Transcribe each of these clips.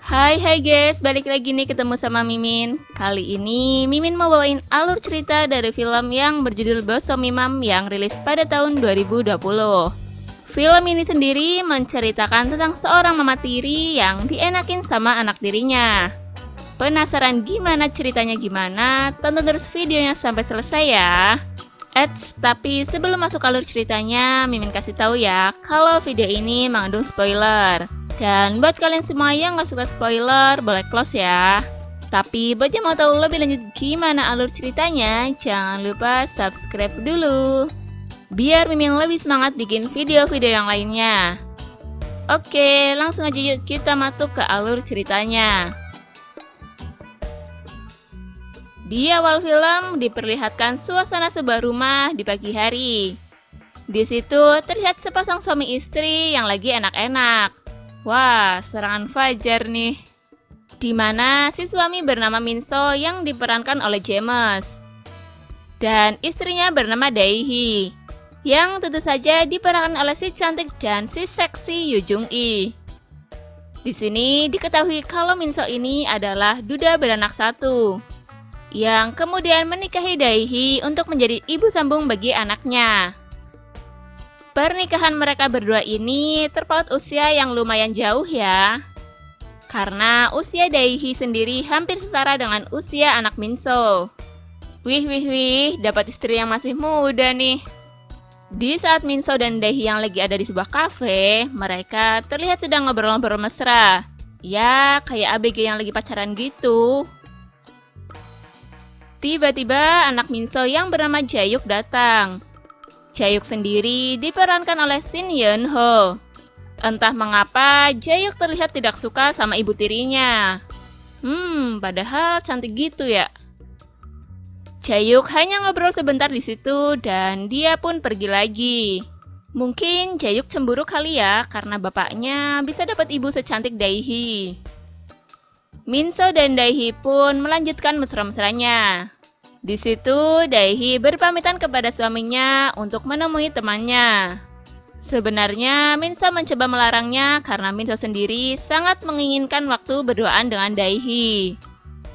Hai guys, balik lagi nih ketemu sama Mimin. Kali ini Mimin mau bawain alur cerita dari film yang berjudul Bosomi Mom yang rilis pada tahun 2020. Film ini sendiri menceritakan tentang seorang mama tiri yang dienakin sama anak tirinya. Penasaran gimana ceritanya gimana? Tonton terus videonya sampai selesai ya. Tapi sebelum masuk alur ceritanya, Mimin kasih tahu ya kalau video ini mengandung spoiler. Dan buat kalian semua yang gak suka spoiler, boleh close ya. Tapi buat yang mau tahu lebih lanjut gimana alur ceritanya, jangan lupa subscribe dulu, biar Mimin lebih semangat bikin video-video yang lainnya. Oke, langsung aja yuk kita masuk ke alur ceritanya. Di awal film diperlihatkan suasana sebuah rumah di pagi hari. Di situ terlihat sepasang suami istri yang lagi enak-enak. Wah, serangan fajar nih. Dimana si suami bernama Minso yang diperankan oleh James. Dan istrinya bernama Daehi, yang tentu saja diperankan oleh si cantik dan si seksi Yoo Jung-i. Di sini diketahui kalau Minso ini adalah duda beranak satu, yang kemudian menikahi Daehi untuk menjadi ibu sambung bagi anaknya. Pernikahan mereka berdua ini terpaut usia yang lumayan jauh ya. Karena usia Daehi sendiri hampir setara dengan usia anak Minso. Wih, dapat istri yang masih muda nih. Di saat Minso dan Daehi yang lagi ada di sebuah kafe, mereka terlihat sedang ngobrol-ngobrol mesra. Ya, kayak ABG yang lagi pacaran gitu. Tiba-tiba anak Minso yang bernama Jaehyuk datang. Jaehyuk sendiri diperankan oleh Shin Yeon Ho. Entah mengapa Jaehyuk terlihat tidak suka sama ibu tirinya. Padahal cantik gitu ya. Jaehyuk hanya ngobrol sebentar di situ dan dia pun pergi lagi. Mungkin Jaehyuk cemburu kali ya karena bapaknya bisa dapat ibu secantik Daehi. Minso dan Daehi pun melanjutkan mesra-mesranya. Di situ Daehi berpamitan kepada suaminya untuk menemui temannya. Sebenarnya Minso mencoba melarangnya karena Minso sendiri sangat menginginkan waktu berduaan dengan Daehi.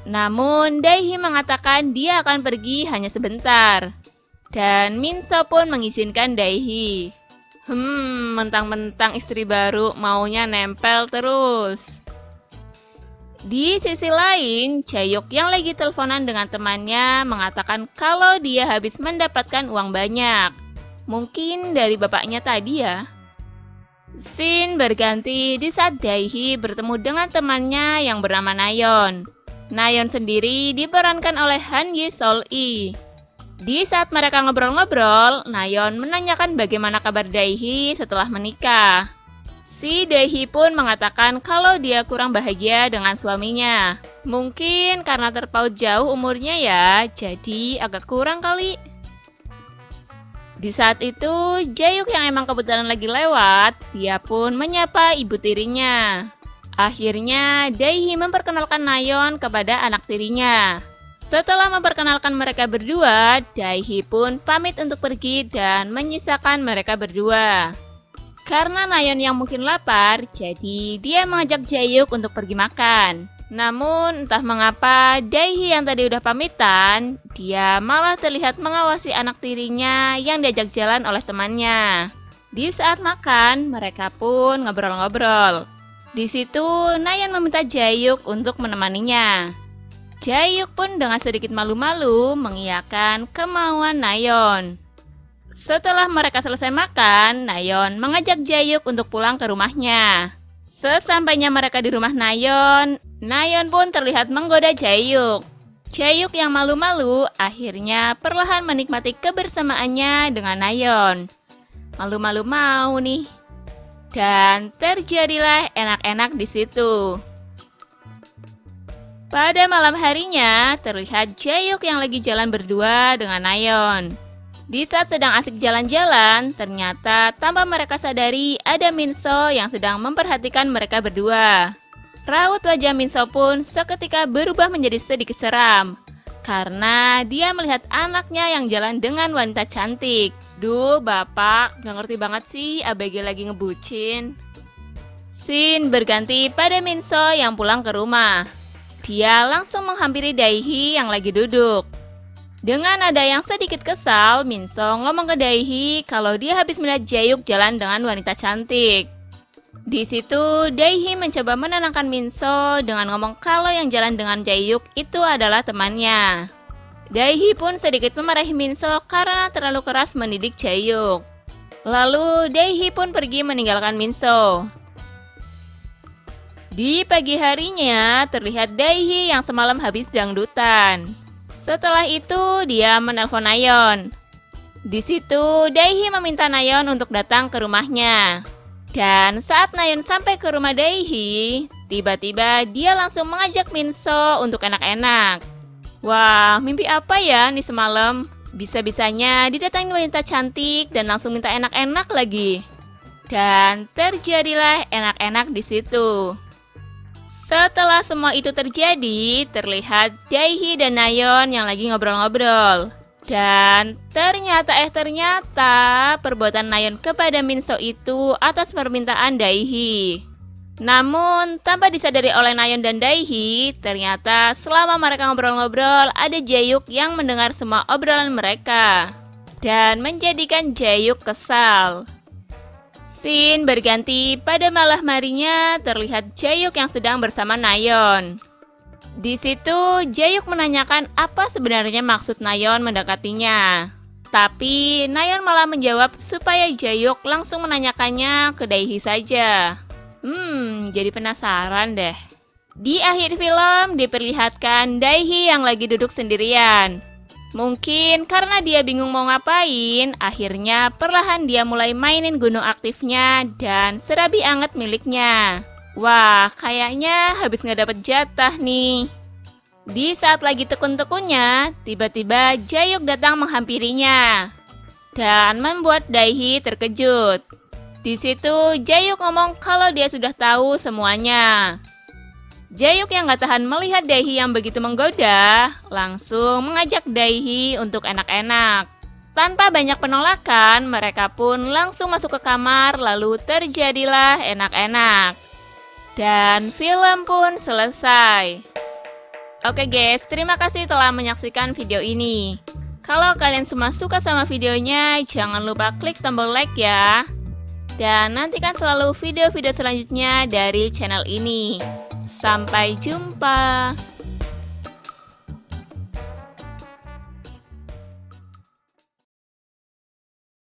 Namun Daehi mengatakan dia akan pergi hanya sebentar. Dan Minso pun mengizinkan Daehi. Mentang-mentang istri baru maunya nempel terus. Di sisi lain, Jaehyuk yang lagi teleponan dengan temannya mengatakan kalau dia habis mendapatkan uang banyak. Mungkin dari bapaknya tadi ya. Scene berganti di saat Daehi bertemu dengan temannya yang bernama Nayeon. Nayeon sendiri diperankan oleh Han Ye Sol-i. Di saat mereka ngobrol-ngobrol, Nayeon menanyakan bagaimana kabar Daehi setelah menikah. Si Daehi pun mengatakan kalau dia kurang bahagia dengan suaminya. Mungkin karena terpaut jauh umurnya ya, jadi agak kurang kali. Di saat itu, Jaehyuk yang emang kebetulan lagi lewat, dia pun menyapa ibu tirinya. Akhirnya, Daehi memperkenalkan Nayeon kepada anak tirinya. Setelah memperkenalkan mereka berdua, Daehi pun pamit untuk pergi dan menyisakan mereka berdua. Karena Nayeon yang mungkin lapar, jadi dia mengajak Jaehyuk untuk pergi makan. Namun entah mengapa Daehi yang tadi udah pamitan, dia malah terlihat mengawasi anak tirinya yang diajak jalan oleh temannya. Di saat makan, mereka pun ngobrol-ngobrol. Di situ Nayeon meminta Jaehyuk untuk menemaninya. Jaehyuk pun dengan sedikit malu-malu mengiyakan kemauan Nayeon. Setelah mereka selesai makan, Nayeon mengajak Jaehyuk untuk pulang ke rumahnya. Sesampainya mereka di rumah Nayeon, Nayeon pun terlihat menggoda Jaehyuk. Jaehyuk yang malu-malu akhirnya perlahan menikmati kebersamaannya dengan Nayeon. Malu-malu mau nih. Dan terjadilah enak-enak di situ. Pada malam harinya, terlihat Jaehyuk yang lagi jalan berdua dengan Nayeon. Di saat sedang asik jalan-jalan, ternyata tanpa mereka sadari ada Minso yang sedang memperhatikan mereka berdua. Raut wajah Minso pun seketika berubah menjadi sedikit seram, karena dia melihat anaknya yang jalan dengan wanita cantik. Duh, bapak, gak ngerti banget sih ABG lagi ngebucin. Scene berganti pada Minso yang pulang ke rumah. Dia langsung menghampiri Daehi yang lagi duduk. Dengan nada yang sedikit kesal, Minso ngomong ke Daehi kalau dia habis melihat Jaehyuk jalan dengan wanita cantik. Di situ, Daehi mencoba menenangkan Minso dengan ngomong kalau yang jalan dengan Jaehyuk itu adalah temannya. Daehi pun sedikit memarahi Minso karena terlalu keras mendidik Jaehyuk. Lalu, Daehi pun pergi meninggalkan Minso. Di pagi harinya, terlihat Daehi yang semalam habis dangdutan. Setelah itu, dia menelpon Nayeon. Di situ, Daehi meminta Nayeon untuk datang ke rumahnya. Dan saat Nayeon sampai ke rumah Daehi, tiba-tiba dia langsung mengajak Minso untuk enak-enak. Wah, mimpi apa ya nih semalam? Bisa-bisanya didatangi wanita cantik dan langsung minta enak-enak lagi. Dan terjadilah enak-enak di situ. Setelah semua itu terjadi, terlihat Daehi dan Nayeon yang lagi ngobrol-ngobrol. Dan ternyata perbuatan Nayeon kepada Minso itu atas permintaan Daehi. Namun, tanpa disadari oleh Nayeon dan Daehi, ternyata selama mereka ngobrol-ngobrol, ada Jaehyuk yang mendengar semua obrolan mereka. Dan menjadikan Jaehyuk kesal. Scene berganti pada malam harinya, terlihat Jaehyuk yang sedang bersama Nayeon. Di situ, Jaehyuk menanyakan apa sebenarnya maksud Nayeon mendekatinya. Tapi, Nayeon malah menjawab supaya Jaehyuk langsung menanyakannya ke Daehi saja. Jadi penasaran deh. Di akhir film diperlihatkan Daehi yang lagi duduk sendirian. Mungkin karena dia bingung mau ngapain, akhirnya perlahan dia mulai mainin gunung aktifnya dan serabi anget miliknya. Wah, kayaknya habis nggak dapet jatah nih. Di saat lagi tekun-tekunnya, tiba-tiba Jaehyuk datang menghampirinya dan membuat Daehi terkejut. Di situ, Jaehyuk ngomong kalau dia sudah tahu semuanya. Jaehyuk yang gak tahan melihat Daehi yang begitu menggoda, langsung mengajak Daehi untuk enak-enak. Tanpa banyak penolakan, mereka pun langsung masuk ke kamar, lalu terjadilah enak-enak. Dan film pun selesai. Oke guys, terima kasih telah menyaksikan video ini. Kalau kalian semua suka sama videonya, jangan lupa klik tombol like ya. Dan nantikan selalu video-video selanjutnya dari channel ini. Sampai jumpa.